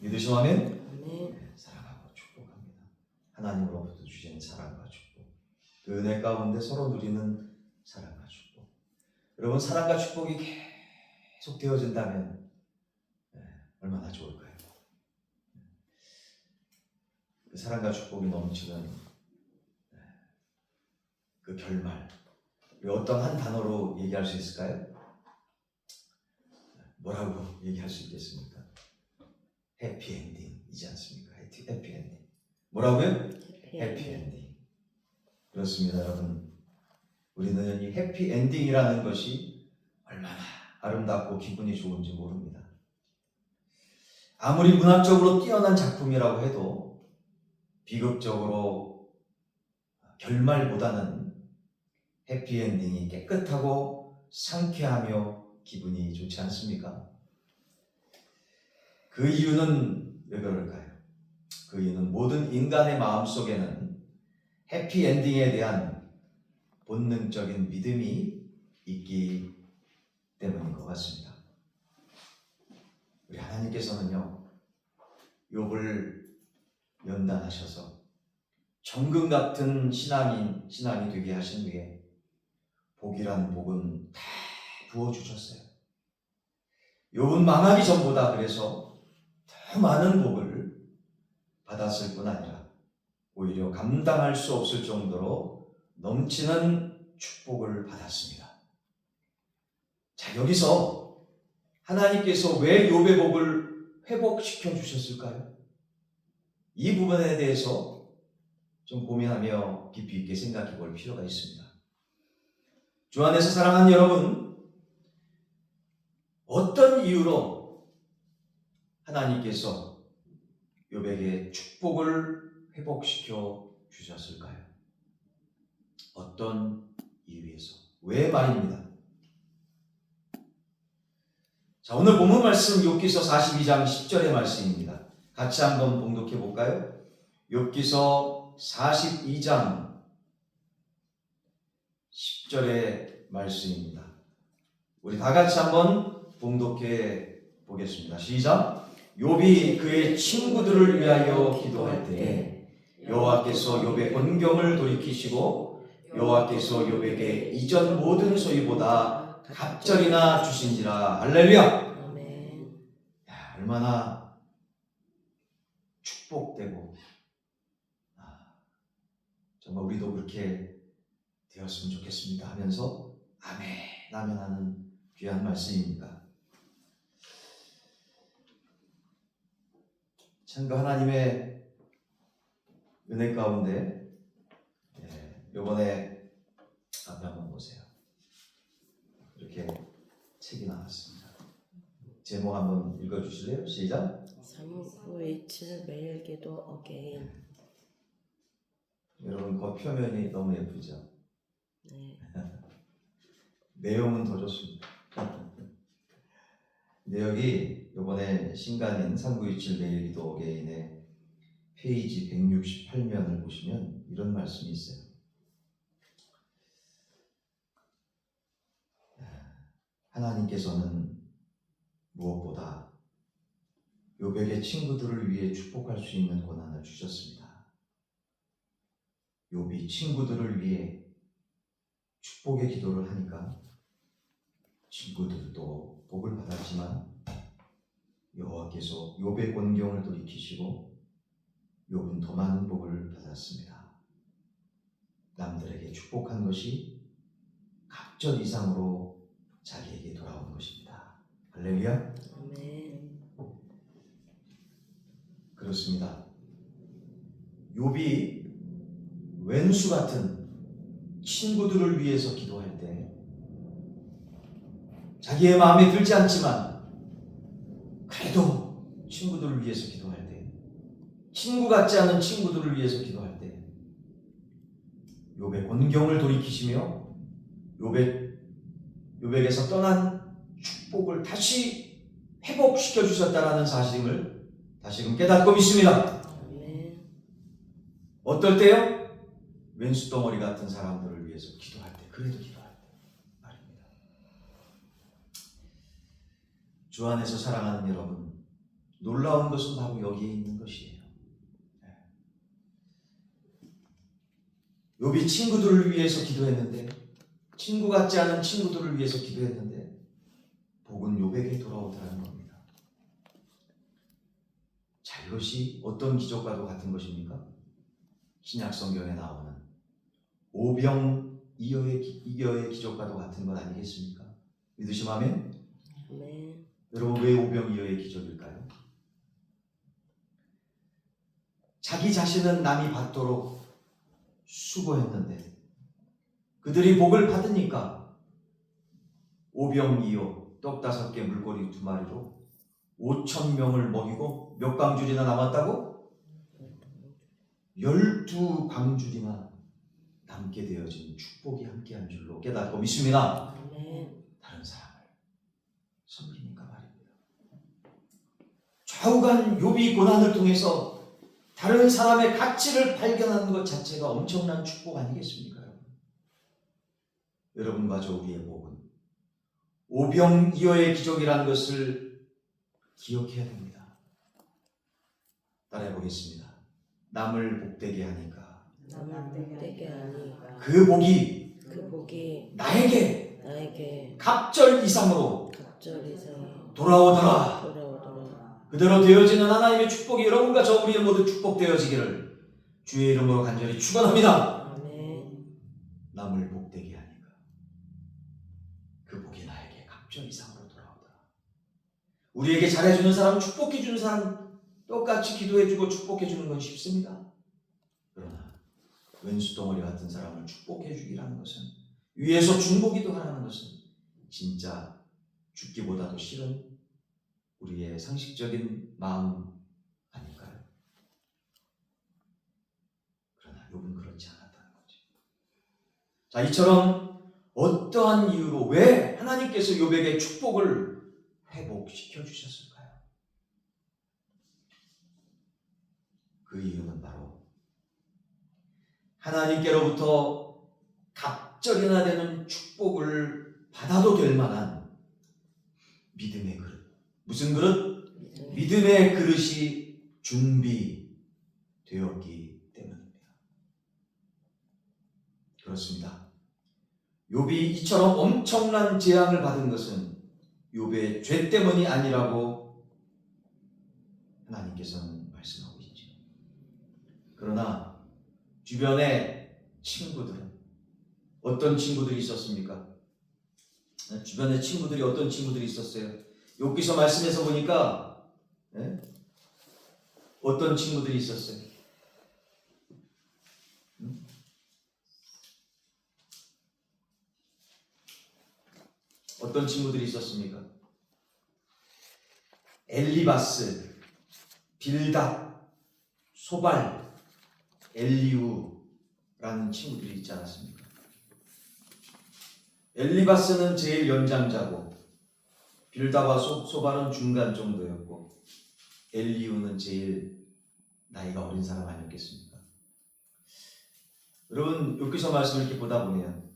믿으시면 아멘? 아멘. 사랑하고 축복합니다. 하나님으로부터 주시는 사랑과 축복, 그 은혜 가운데 서로 누리는 사랑과 축복. 여러분, 사랑과 축복이 계속 되어진다면 얼마나 좋을까요? 그 사랑과 축복이 넘치는 그 결말, 어떤 한 단어로 얘기할 수 있을까요? 뭐라고 얘기할 수 있겠습니까? 해피엔딩이지 않습니까? 해피엔딩. 뭐라고요? 해피엔딩. 그렇습니다, 여러분. 우리는 이 해피엔딩이라는 것이 얼마나 아름답고 기분이 좋은지 모릅니다. 아무리 문학적으로 뛰어난 작품이라고 해도 비극적으로 결말보다는 해피엔딩이 깨끗하고 상쾌하며 기분이 좋지 않습니까? 그 이유는 왜 그럴까요? 그 이유는 모든 인간의 마음속에는 해피엔딩에 대한 본능적인 믿음이 있기 때문인 것 같습니다. 우리 하나님께서는요, 욥을 연단하셔서 정금 같은 신앙이 되게 하신 후에 복이란 복은 다 부어주셨어요. 욥은 망하기 전보다 그래서 더 많은 복을 받았을 뿐 아니라 오히려 감당할 수 없을 정도로 넘치는 축복을 받았습니다. 자, 여기서 하나님께서 왜 욥의 복을 회복시켜 주셨을까요? 이 부분에 대해서 좀 고민하며 깊이 있게 생각해 볼 필요가 있습니다. 주 안에서 사랑하는 여러분, 어떤 이유로 하나님께서 욥에게 축복을 회복시켜 주셨을까요? 어떤 이유에서? 왜 말입니다. 자, 오늘 본문 말씀 욥기서 42장 10절의 말씀입니다. 같이 한번 봉독해 볼까요? 욥기서 42장 10절의 말씀입니다. 우리 다 같이 한번 봉독해 보겠습니다. 시작! 욥이 그의 친구들을 위하여 기도할 때 여호와께서 욥의 본경을 돌이키시고 여호와께서 욥에게 이전 모든 소유보다 갑절이나 주신지라. 할렐루야! 아멘. 야, 얼마나 축복되고 정말 우리도 그렇게 되었으면 좋겠습니다 하면서 아멘 아멘 하는 귀한 말씀입니다. 참 그 하나님의 은혜 가운데 요번에 앞에 한번 보세요. 이렇게 책이 나왔습니다. 제목 한번 읽어주실래요? 시작! 3927 매일 기도 어게인. 여러분 겉표면이 너무 예쁘죠? 네. 내용은 더 좋습니다. 내용이 요번에 신간인 3927 매일 기도 어게인의 페이지 168면을 보시면 이런 말씀이 있어요. 하나님께서는 무엇보다 욥에게 친구들을 위해 축복할 수 있는 권한을 주셨습니다. 욥이 친구들을 위해 축복의 기도를 하니까 친구들도 복을 받았지만 여호와께서 욥의 곤경을 돌이키시고 욥은 더 많은 복을 받았습니다. 남들에게 축복한 것이 갑절 이상으로 자기에게 돌아온 것입니다. 할렐루야. 아멘. 그렇습니다. 욥이 왼수 같은 친구들을 위해서 기도할 때 자기의 마음에 들지 않지만 그래도 친구들을 위해서 기도할 때, 친구 같지 않은 친구들을 위해서 기도할 때 욥의 곤경을 돌이키시며 욥에게서 떠난 축복을 다시 회복시켜 주셨다는 사실을 다시금 깨닫고 믿습니다. 아멘. 어떨 때요? 왼수덩어리 같은 사람들을 위해서 기도할 때, 그래도 기도할 때 말입니다. 주 안에서 사랑하는 여러분, 놀라운 것은 바로 여기에 있는 것이에요. 욥이 친구들을 위해서 기도했는데, 친구 같지 않은 친구들을 위해서 기도했는데 복은 욥에게 돌아오더라는 겁니다. 자, 이것이 어떤 기적과도 같은 것입니까? 신약 성경에 나오는 오병이어의 기적과도 같은 것 아니겠습니까? 믿으시면 아멘? 아멘. 여러분, 왜 오병이어의 기적일까요? 자기 자신은 남이 받도록 수고했는데 그들이 복을 받으니까 오병이어 떡 5개 물고기 2마리로 5,000명을 먹이고 몇 광줄이나 남았다고? 12광줄이나 남게 되어진 축복이 함께한 줄로 깨닫고 믿습니다. 아멘. 다른 사람을 섬기니까 말입니다. 좌우간 욥이 고난을 통해서 다른 사람의 가치를 발견하는 것 자체가 엄청난 축복 아니겠습니까? 여러분과 저 우리의 복은 오병이어의 기적이라는 것을 기억해야 됩니다. 따라해 보겠습니다. 남을 복되게 하니까 남을 복되게 하니 그 복이 그 복이 나에게 나에게 갑절 이상으로 갑절 이상이 돌아오더라. 돌아오더라. 그대로 되어지는 하나님의 축복이 여러분과 저 우리의 모두 축복되어지기를 주의 이름으로 간절히 축원합니다. 아멘. 남을 복되게 하니까 그 복이 나에게 갑절 이상으로 돌아오더라. 우리에게 잘해주는 사람, 축복해주는 사람 똑같이 기도해주고 축복해주는 건 쉽습니다. 그러나 왼수덩어리 같은 사람을 축복해주기라는 것은, 위에서 중보기도 하라는 것은 진짜 죽기보다도 싫은 우리의 상식적인 마음 아닐까요? 그러나 욥은 그렇지 않았다는 거죠. 자, 이처럼 어떠한 이유로 왜 하나님께서 욥에게 축복을 회복시켜 주셨을까요? 그 이유는 바로 하나님께로부터 갑절이나 되는 축복을 받아도 될 만한 믿음의 그릇. 무슨 그릇? 믿음의 그릇이 준비되었기 때문입니다. 그렇습니다. 욥이 이처럼 엄청난 재앙을 받은 것은 욥의 죄 때문이 아니라고 하나님께서는 말씀하고 있죠. 그러나 주변의 친구들은 어떤 친구들이 있었습니까? 주변에 친구들이 어떤 친구들이 있었어요? 욥기서 말씀에서 보니까 어떤 친구들이 있었어요? 어떤 친구들이 있었습니까? 엘리바스, 빌닷, 소발, 엘리우라는 친구들이 있지 않았습니까? 엘리바스는 제일 연장자고, 빌닷과 소발은 중간 정도였고, 엘리우는 제일 나이가 어린 사람 아니었겠습니까? 여러분, 욥기서 말씀을 이렇게 보다 보면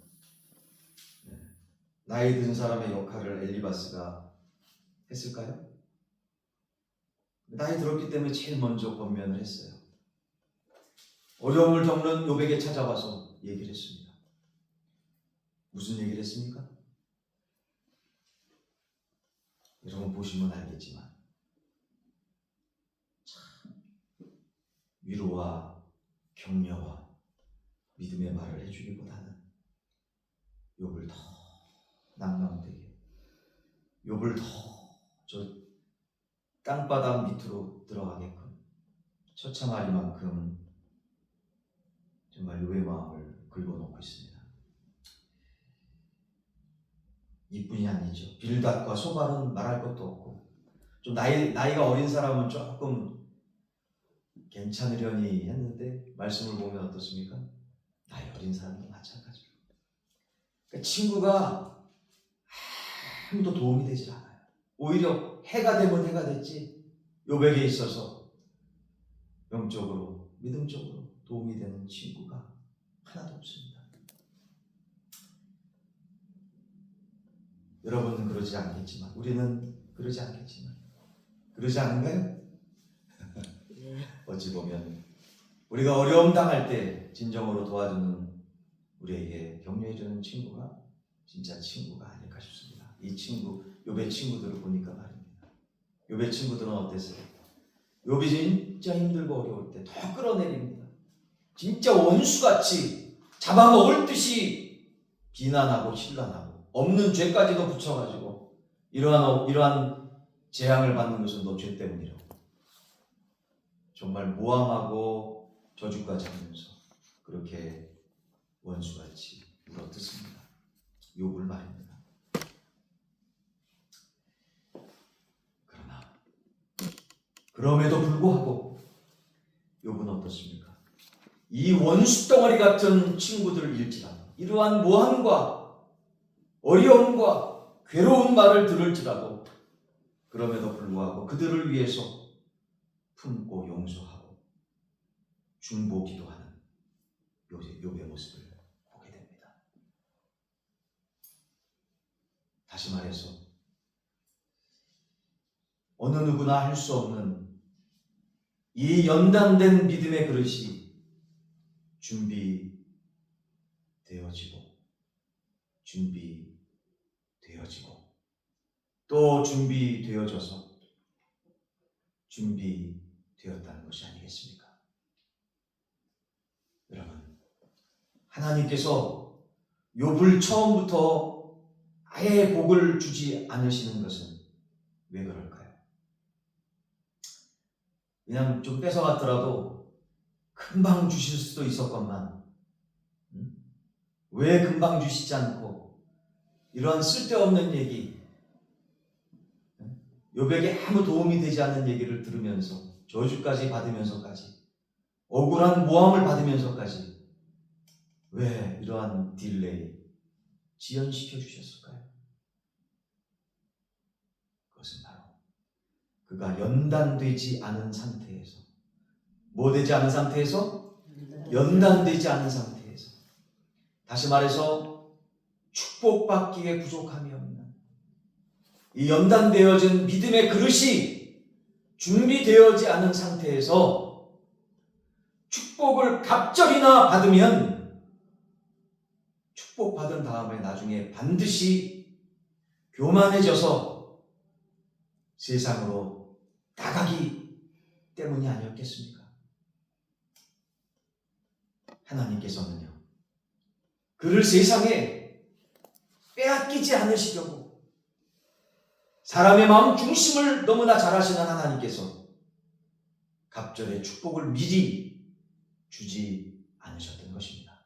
나이 든 사람의 역할을 엘리바스가 했을까요? 나이 들었기 때문에 제일 먼저 권면을 했어요. 어려움을 겪는 욥에게 찾아와서 얘기를 했습니다. 무슨 얘기를 했습니까? 여러분 보시면 알겠지만 참 위로와 격려와 믿음의 말을 해주기보다는 욥을 더 낭망되게, 욥을 더 저 땅바닥 밑으로 들어가게끔 처참하리만큼 정말 욥의 마음을 긁어놓고 있습니다. 이뿐이 아니죠. 빌닷과 소발은 말할 것도 없고, 좀 나이가 어린 사람은 조금 괜찮으려니 했는데 말씀을 보면 어떻습니까? 나이 어린 사람도 마찬가지로. 그러니까 친구가 아무도 도움이 되질 않아요. 오히려 해가 되면 해가 됐지 욥에게 있어서 영적으로, 믿음적으로 도움이 되는 친구가 하나도 없습니다. 여러분은 그러지 않겠지만, 우리는 그러지 않겠지만, 그러지 않은가요? 네. 어찌 보면 우리가 어려움 당할 때 진정으로 도와주는 우리에게 격려해주는 친구가 진짜 친구가 아닐까 싶습니다. 이 친구, 욥의 친구들을 보니까 말입니다. 욥의 친구들은 어땠어요? 욥이 진짜 힘들고 어려울 때 더 끌어내립니다. 진짜 원수같이 잡아먹을 듯이 비난하고 신란하고 없는 죄까지도 붙여가지고 이러한 재앙을 받는 것은 너 죄 때문이라고 정말 모함하고 저주까지 하면서 그렇게 원수같이 물어뜯습니다. 욥을 말입니다. 그러나 그럼에도 불구하고 욥은 어떻습니까? 이 원수 덩어리 같은 친구들을 잃지라도 이러한 모함과 어려움과 괴로운 말을 들을지라도 그럼에도 불구하고 그들을 위해서 품고 용서하고 중보기도 하는 욥의 모습을 보게 됩니다. 다시 말해서 어느 누구나 할 수 없는 이 연단된 믿음의 그릇이 준비되어지고 또 준비되어져서 준비되었다는 것이 아니겠습니까? 여러분, 하나님께서 욥을 처음부터 아예 복을 주지 않으시는 것은 왜 그럴까요? 그냥 좀 뺏어갔더라도 금방 주실 수도 있었건만 왜 금방 주시지 않고 이러한 쓸데없는 얘기, 욥에게 아무 도움이 되지 않는 얘기를 들으면서 저주까지 받으면서까지 억울한 모함을 받으면서까지 왜 이러한 딜레이 지연시켜 주셨을까요? 그것은 바로 그가 연단되지 않은 상태에서 뭐 되지 않은 상태에서? 연단되지 않은 상태에서 다시 말해서 축복받기에 부족함이 없는 이 연단되어진 믿음의 그릇이 준비되어지 않은 상태에서 축복을 갑절이나 받으면 축복받은 다음에 나중에 반드시 교만해져서 세상으로 나가기 때문이 아니었겠습니까? 하나님께서는요, 그를 세상에 빼앗기지 않으시려고 사람의 마음 중심을 너무나 잘 아시는 하나님께서 갑절의 축복을 미리 주지 않으셨던 것입니다.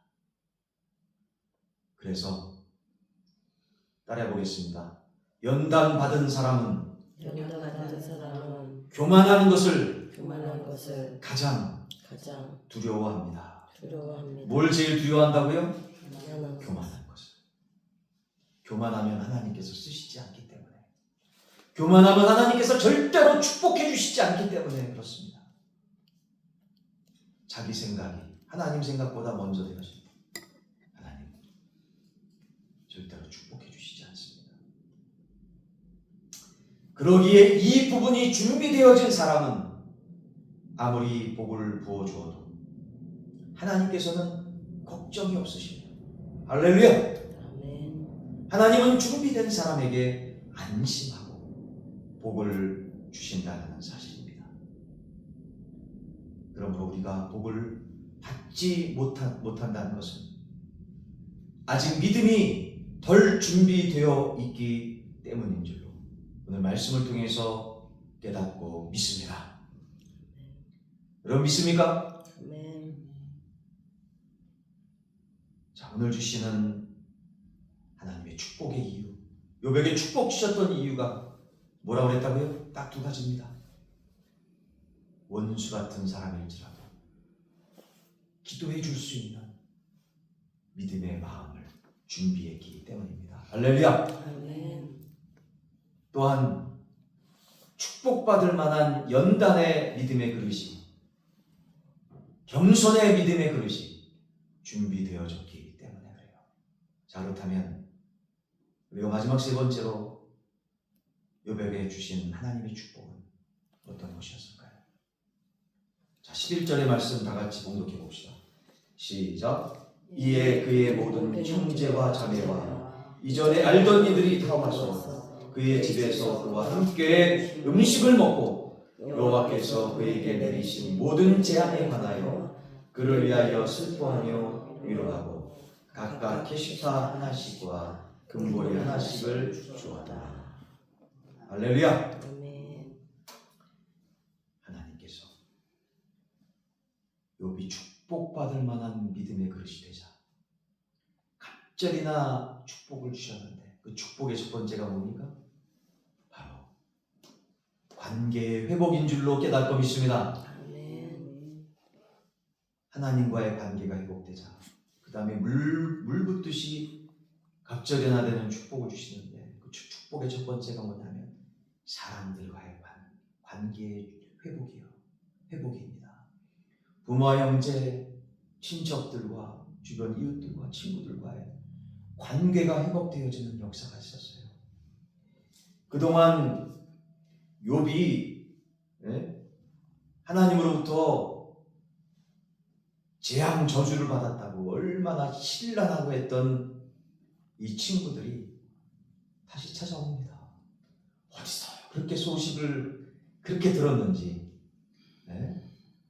그래서 따라해 보겠습니다. 연단받은 사람은 교만하는 것을 가장 두려워합니다. 뭘 제일 두려워한다고요? 교만한 것을. 교만하면 하나님께서 쓰시지 않기 때문에, 교만하면 하나님께서 절대로 축복해 주시지 않기 때문에 그렇습니다. 자기 생각이 하나님 생각보다 먼저 되어집니다. 하나님 절대로 축복해 주시지 않습니다. 그러기에 이 부분이 준비되어진 사람은 아무리 복을 부어주어도 하나님께서는 걱정이 없으십니다. 할렐루야! 하나님은 준비된 사람에게 안심하고 복을 주신다는 사실입니다. 그러므로 우리가 복을 받지 못한다는 것은 아직 믿음이 덜 준비되어 있기 때문인 줄로 오늘 말씀을 통해서 깨닫고 믿습니다. 여러분 믿습니까? 자, 오늘 주시는 하나님의 축복의 이유, 욥에게 축복 주셨던 이유가 뭐라고 그랬다고요? 딱 두 가지입니다. 원수 같은 사람일지라도 기도해 줄 수 있는 믿음의 마음을 준비했기 때문입니다. 할렐루야! 또한 축복받을 만한 연단의 믿음의 그릇이, 겸손의 믿음의 그릇이 준비되어졌기 때문에 그래요. 자, 그렇다면 우리가 마지막 세 번째로 욥에게 주신 하나님의 축복은 어떤 것이었을까요? 자, 11절의 말씀 다 같이 봉독해 봅시다. 시작. 이에 그의 모든 형제와 자매와 이전에 알던 이들이 다 와서 그의 집에서 그와 함께 음식을 먹고 여호와께서 그에게 내리신 모든 재앙에 관하여 그를 위하여 슬퍼하며 위로하고 각각 캐시타 하나씩과 금보리 하나씩을 주었다. 할렐루야. 아멘. 하나님께서 욥이 축복받을 만한 믿음의 그릇이 되자 갑절이나 축복을 주셨는데 그 축복의 첫 번째가 뭡니까? 바로 관계의 회복인 줄로 깨닫고 믿습니다. 아멘. 하나님과의 관계가 회복되자 그 다음에 물 붓듯이 갑절이나 되는 축복을 주시는데 그 축복의 첫 번째가 뭐냐면 사람들과의 관계의 회복입니다. 부모와 형제, 친척들과 주변 이웃들과 친구들과의 관계가 회복되어지는 역사가 있었어요. 그동안 욥이 하나님으로부터 재앙 저주를 받았다고 얼마나 신랄하고 했던 이 친구들이 다시 찾아옵니다. 어디서 그렇게 소식을 그렇게 들었는지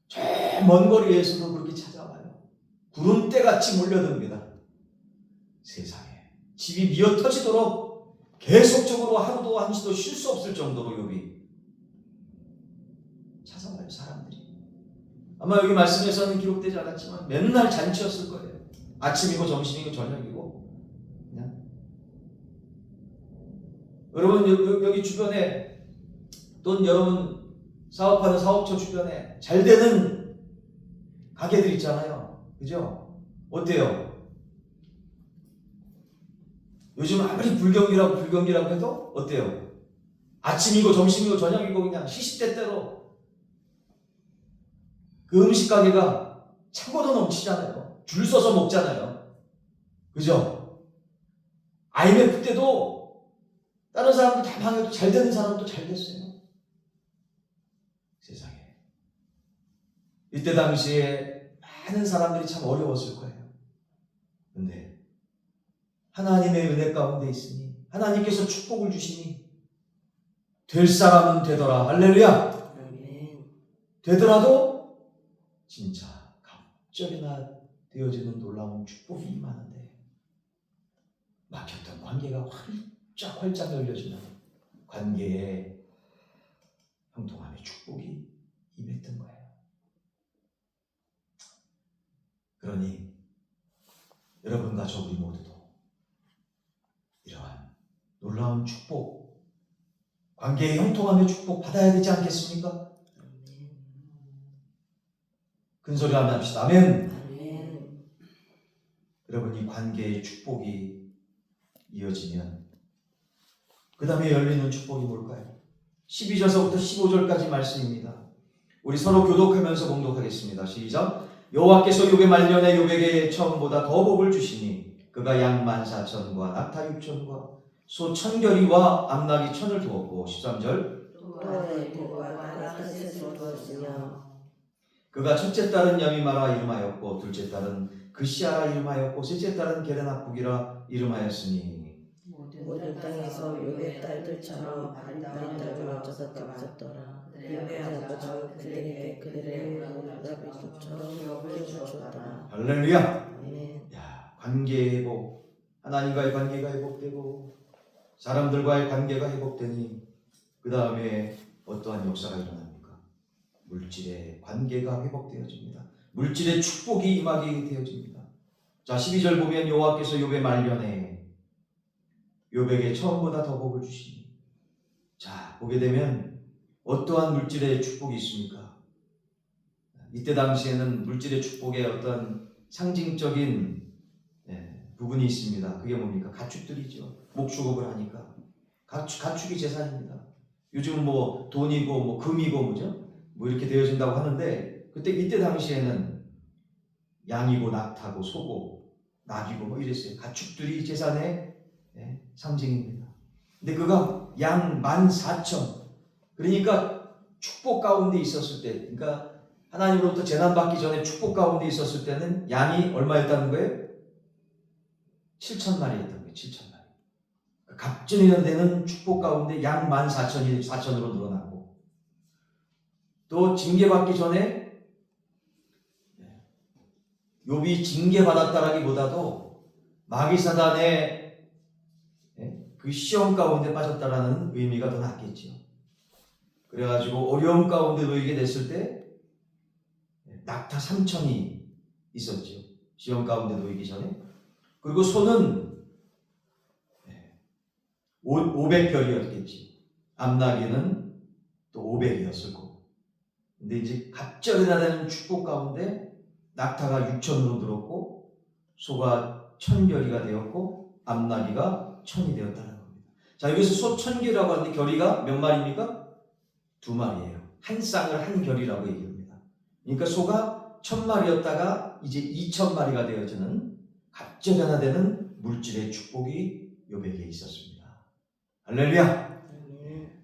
저 먼 거리에서도 그렇게 찾아와요. 구름대같이 몰려듭니다. 세상에 집이 미어터지도록 계속적으로 하루도 한시도 쉴 수 없을 정도로 욥이 찾아와요. 사람들이 아마 여기 말씀에서는 기록되지 않았지만 맨날 잔치였을 거예요. 아침이고 점심이고 저녁이고 그냥. 여러분 여기 주변에 또는 여러분 사업하는 사업처 주변에 잘 되는 가게들 있잖아요. 그죠? 어때요? 요즘 아무리 불경기라고 해도 어때요? 아침이고 점심이고 저녁이고 그냥 시시때때로 그 음식 가게가 차고도 넘치잖아요. 줄 서서 먹잖아요. 그죠? IMF 때도 다른 사람들 다 망해도 잘 되는 사람도 잘 됐어요. 세상에. 이때 당시에 많은 사람들이 참 어려웠을 거예요. 그런데 하나님의 은혜 가운데 있으니 하나님께서 축복을 주시니 될 사람은 되더라. 할렐루야. 아멘. 되더라도 진짜 갑절이나 되어지는 놀라운 축복이 임하는데 막혔던 관계가 활짝 열려지는 관계에 형통함의 축복이 임했던 거예요. 그러니 여러분과 저 우리 모두도 이러한 놀라운 축복, 관계의 형통함의 축복 받아야 되지 않겠습니까? 아멘. 큰 소리 한번 합시다. 아멘. 아멘. 여러분 이 관계의 축복이 이어지면 그 다음에 열리는 축복이 뭘까요? 12절서부터 15절까지 말씀입니다. 우리 서로 교독하면서 봉독하겠습니다. 시작. 여호와께서 욥의 말년에 욥에게 처음보다 더 복을 주시니 그가 양 14,000과 낙타 6,000과 소 1,000결이와 암나귀 1,000을 두었고 13절 또 내 복과 나의 셋을 두었으며 그가 첫째 딸은 여미마라 이름하였고 둘째 딸은 그시아라 이름하였고 셋째 딸은 게르나북이라 이름하였으니 모든 땅에서 욥의 딸들처럼 아린 딸을 어쩌서 없었더라. 욥의 아버지는 그들에게 그들의 나비들처럼 욥을 주었다. 할렐루야. 아멘. 야, 관계의 회복, 하나님과의 관계가 회복되고 사람들과의 관계가 회복되니 그 다음에 어떠한 역사가 일어납니까? 물질의 관계가 회복되어집니다. 물질의 축복이 임하게 되어집니다. 자, 12절 보면 여호와께서 욥의 말년에 욥에게 처음보다 더 복을 주시니 자, 보게 되면 어떠한 물질의 축복이 있습니까? 이때 당시에는 물질의 축복에 어떤 상징적인 부분이 있습니다. 그게 뭡니까? 가축들이죠. 목축업을 하니까 가축이 재산입니다. 요즘 뭐 돈이고 뭐 금이고 뭐죠? 뭐 이렇게 되어진다고 하는데 그때 이때 당시에는 양이고 낙타고 소고 나귀고 뭐 이랬어요. 가축들이 재산의 상징입니다. 근데 그가 양 14,000 그러니까 축복 가운데 있었을 때, 그러니까 하나님으로부터 재난 받기 전에 축복 가운데 있었을 때는 양이 얼마였다는 거예요? 7,000마리였던 거예요. 7,000마리. 갑절이는 데는 축복 가운데 양 14,000으로 늘어났고, 또 징계받기 전에 욥이 징계받았다라기보다도 마귀사단의 그 시험 가운데 빠졌다라는 의미가 더 낫겠죠. 그래가지고 어려움 가운데 놓이게 됐을 때 낙타 3천이 있었죠. 시험 가운데 놓이기 전에. 그리고 소는 500별이었겠지. 암나귀는 또 500이었을 거고. 근데 이제 갑절이나 되는 축복 가운데 낙타가 6천으로 늘었고 소가 1000별이가 되었고 암나귀가 1000이 되었다는 겁니다. 자, 여기서 소 1000개라고 하는데 결이가 몇 마리입니까? 2마리예요. 한 쌍을 한 결이라고 얘기합니다. 그러니까 소가 1000마리였다가 이제 2000마리가 되어지는 갑절이 하나 되는 물질의 축복이 욥에게 있었습니다. 할렐루야.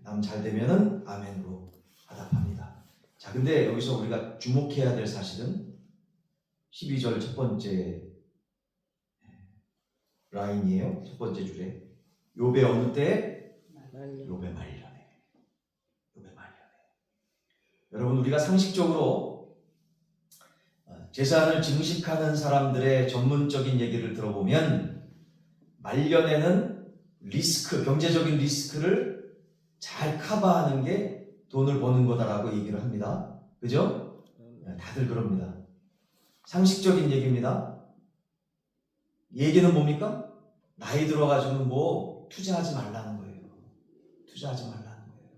남 잘 되면은 아멘으로 화답합니다. 자, 근데 여기서 우리가 주목해야 될 사실은 12절 첫 번째 라인이에요. 첫 번째 줄에 욥의 어느 때? 욥의 말년에. 여러분, 우리가 상식적으로 재산을 증식하는 사람들의 전문적인 얘기를 들어보면 말년에는 리스크, 경제적인 리스크를 잘 커버하는 게 돈을 버는 거다라고 얘기를 합니다. 그죠? 다들 그럽니다. 상식적인 얘기입니다. 얘기는 뭡니까? 나이 들어가지고는 뭐 투자하지 말라는 거예요. 투자하지 말라는 거예요.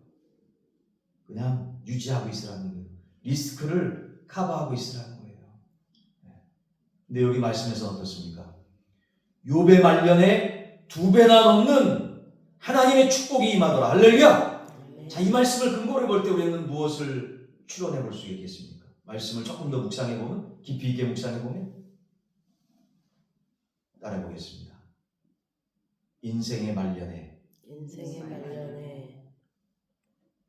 그냥 유지하고 있으라는 거예요. 리스크를 커버하고 있으라는 거예요. 근데 여기 말씀에서 어떻습니까? 욥의 말년에 2배나 넘는 하나님의 축복이 임하더라. 할렐루야! 자, 이 말씀을 근거로 볼 때 우리는 무엇을 추론해 볼 수 있겠습니까? 말씀을 조금 더 묵상해 보면, 깊이 있게 묵상해 보면 따라해 보겠습니다. 인생의 말년에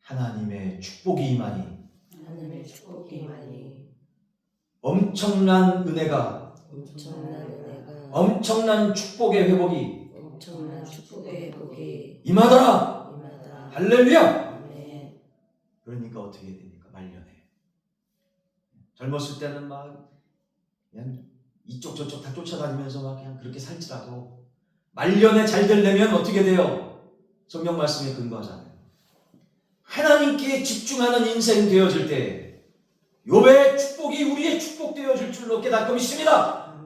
하나님의 축복이 임하니 엄청난 은혜가 엄청난 축복의 회복이 임하더라. 할렐루야. 그러니까 어떻게 됩니까? 말년에 젊었을 때는 막 그냥 이쪽 저쪽 다 쫓아다니면서 막 그냥 그렇게 살지라도 말년에 잘 되려면 어떻게 돼요? 성경 말씀에 근거하잖아요. 하나님께 집중하는 인생 되어질 때 욥의 축복이 우리의 축복 되어질 줄로 깨닫고 믿습니다.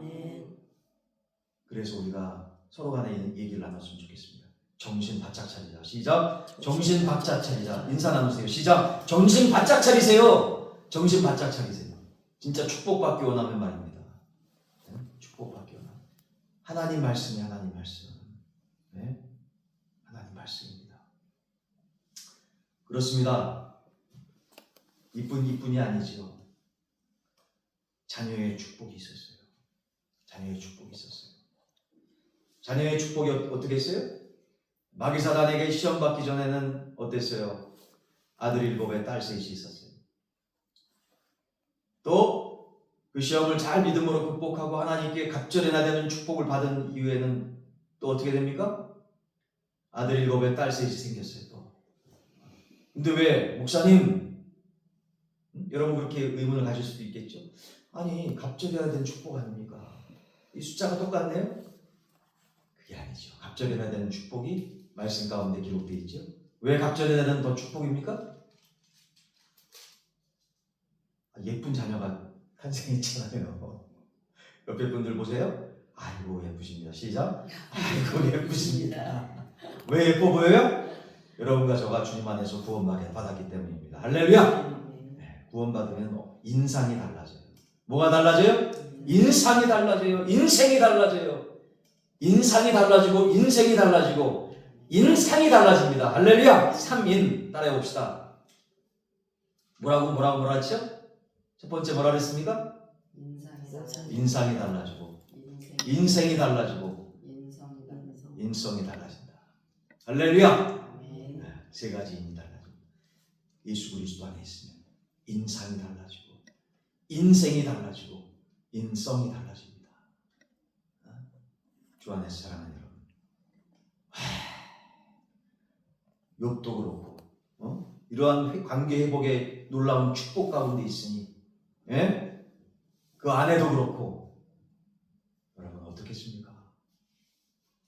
그래서 우리가 서로 간에 얘기를 나눴으면 좋겠습니다. 정신 바짝 차리자. 시작. 정신 바짝 차리자. 인사 나누세요. 시작. 정신 바짝 차리세요. 정신 바짝 차리세요. 진짜 축복받기 원하면 말입니다. 축복받기 원하면 하나님 말씀이 하나님 말씀. 네? 하나님 말씀입니다. 그렇습니다. 이뿐이 아니지요. 자녀의 축복이 있었어요. 자녀의 축복이 있었어요. 자녀의 축복이 어떻게 했어요? 마귀사단에게 시험 받기 전에는 어땠어요? 아들 7에 딸 3이 있었어요. 또 그 시험을 잘 믿음으로 극복하고 하나님께 갑절이나 되는 축복을 받은 이후에는 또 어떻게 됩니까? 아들 7에 딸 3이 생겼어요. 또. 근데 왜 목사님, 여러분 그렇게 의문을 가질 수도 있겠죠. 아니 갑절이나 되는 축복 아닙니까? 이 숫자가 똑같네요. 그게 아니죠. 갑절이나 되는 축복이 말씀 가운데 기록되어 있죠. 왜 갑절이나 되는 더 축복입니까? 예쁜 자녀가 탄생했잖아요. 옆에 분들 보세요. 아이고 예쁘십니다. 시작. 아이고 예쁘십니다. 왜 예뻐 보여요? 여러분과 저가 주님 안에서 구원받았기 때문입니다. 할렐루야. 네, 구원받으면 인상이 달라져요. 뭐가 달라져요? 인상이 달라져요. 인생이 달라져요. 인상이 달라지고 인생이 달라지고 인상이 달라집니다. 할렐루야. 3인 따라해 봅시다. 뭐라 했죠? 첫 번째 뭐라 그랬습니까? 인상이 달라지고 인생이 달라지고 인성이 달라진다. 할렐루야. 네, 3가지 인이 달라집니다. 예수 그리스도 안에 있으면 인상이 달라지고 인생이 달라지고 인성이 달라집니다. 주 안에서 사랑하는 여러분, 욥도 그렇고 이러한 관계 회복의 놀라운 축복 가운데 있으니 그 안에도 그렇고 여러분 어떻겠습니까?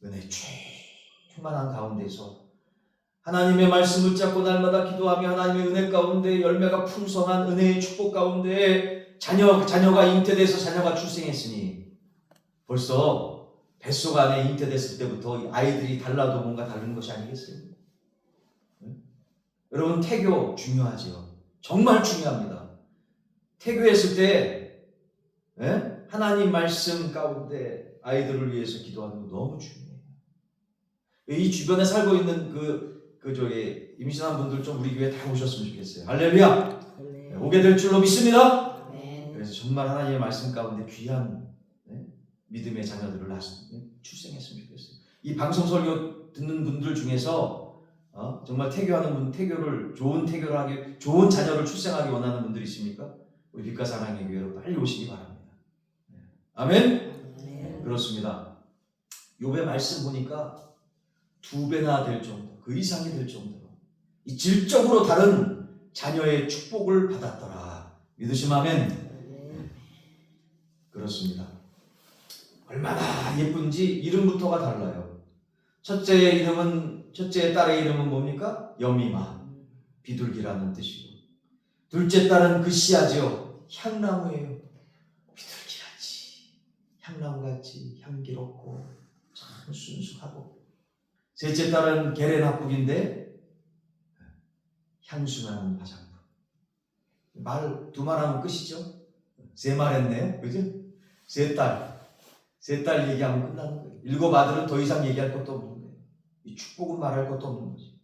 은혜 충만한 가운데서 하나님의 말씀 붙잡고 날마다 기도하며 하나님의 은혜 가운데 열매가 풍성한 은혜의 축복 가운데 자녀가 잉태돼서 자녀가 출생했으니 벌써 뱃속 안에 잉태됐을 때부터 아이들이 달라도 뭔가 다른 것이 아니겠어요? 여러분 태교 중요하죠. 정말 중요합니다. 태교했을 때 하나님 말씀 가운데 아이들을 위해서 기도하는 거 너무 중요해요. 이 주변에 살고 있는 저기 임신한 분들 좀 우리 교회 다 오셨으면 좋겠어요. 할렐루야. 오게 될 줄로 믿습니다. 그래서 정말 하나님의 말씀 가운데 귀한 믿음의 자녀들을 출생했으면 좋겠어요. 이 방송 설교 듣는 분들 중에서 정말 태교하는 분, 좋은 태교를 하기, 좋은 자녀를 출생하기 원하는 분들 있습니까? 우리 빛과 사랑의 교회로 빨리 오시기 바랍니다. 아멘. 그렇습니다. 욥의 말씀 보니까 2배나 될 정도, 그 이상이 될 정도로 이 질적으로 다른 자녀의 축복을 받았더라. 믿으시면 아멘. 그렇습니다. 얼마나 예쁜지 이름부터가 달라요. 첫째 딸의 이름은 뭡니까? 여미마, 비둘기라는 뜻이고, 둘째 딸은 그 씨앗이요, 향나무예요. 비둘기같이, 향나무같이 향기롭고 참 순수하고, 셋째 딸은 게레나북인데 향수나는 화장품. 두 말 하면 끝이죠? 3말 했네요. 그죠? 세 딸 얘기하면 끝나는 거예요. 7 아들은 더 이상 얘기할 것도 없는 거예요. 이 축복은 말할 것도 없는 거지.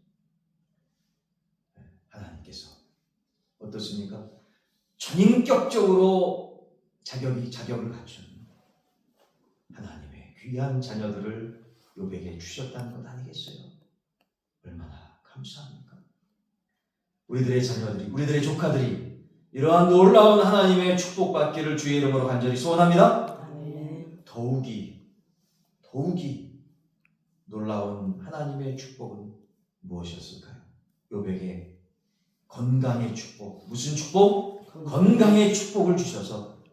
하나님께서 어떻습니까? 전인격적으로 자격을 갖춘 하나님의 귀한 자녀들을 욥에게 주셨다는 것 아니겠어요? 얼마나 감사합니까? 우리들의 자녀들이, 우리들의 조카들이 이러한 놀라운 하나님의 축복받기를 주의 이름으로 간절히 소원합니다. 더욱이 놀라운 하나님의 축복은 무엇이었을까요? 욥에게 건강의 축복. 무슨 축복? 건강의 축복을 주셔서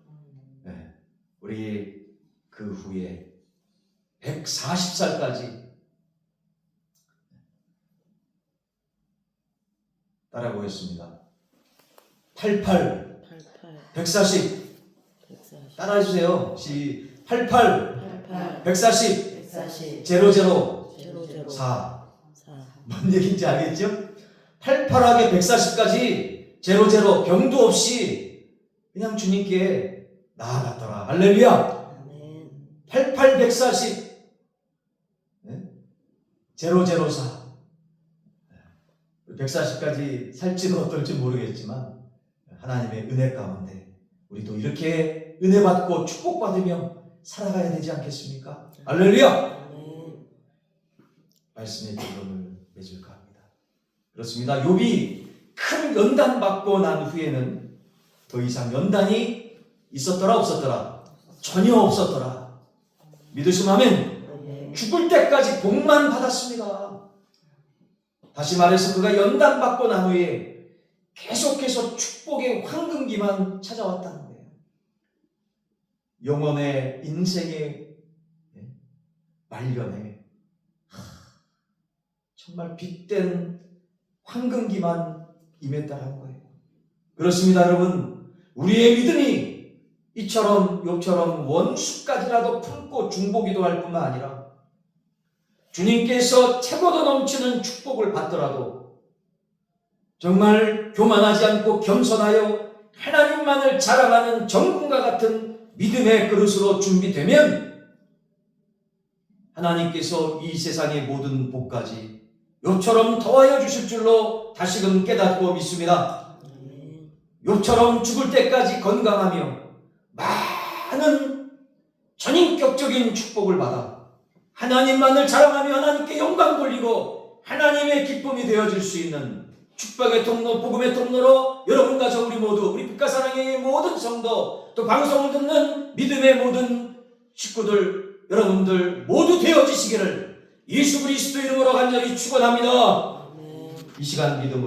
우리 그 후에 140살까지 따라보겠습니다. 88 140 따라해주세요. 88 140 00 4 뭔 얘기인지 알겠죠? 88하게 140까지 00 병도 없이 그냥 주님께 나아갔더라. 할렐루야. 88 140 004 140까지 살지는 어떨지 모르겠지만 하나님의 은혜 가운데 우리도 이렇게 은혜 받고 축복받으며 살아가야 되지 않겠습니까? 할렐루야! 말씀의 결론을 맺을까 합니다. 그렇습니다. 욥이 큰 연단 받고 난 후에는 더 이상 연단이 있었더라 없었더라? 전혀 없었더라. 믿으시면 아멘. 죽을 때까지 복만 받았습니다. 다시 말해서 그가 연단 받고 난 후에 계속해서 축복의 황금기만 찾아왔다는 거예요. 영혼의 인생의 말년에 정말 빛된 황금기만 임했다는 거예요. 그렇습니다, 여러분. 우리의 믿음이 이처럼 욥처럼 원수까지라도 품고 중보기도 할 뿐만 아니라 주님께서 채고도 넘치는 축복을 받더라도 정말 교만하지 않고 겸손하여 하나님만을 자랑하는 정금과 같은 믿음의 그릇으로 준비되면 하나님께서 이 세상의 모든 복까지 욥처럼 더하여 주실 줄로 다시금 깨닫고 믿습니다. 욥처럼 죽을 때까지 건강하며 많은 전인격적인 축복을 받아 하나님만을 자랑하며 하나님께 영광 돌리고 하나님의 기쁨이 되어줄 수 있는 축복의 통로, 복음의 통로로 여러분과 저 우리 모두, 우리 빛과사랑의 모든 성도, 또 방송을 듣는 믿음의 모든 식구들, 여러분들 모두 되어지시기를 예수 그리스도 이름으로 간절히 축원합니다. 아멘. 이 시간 믿음으로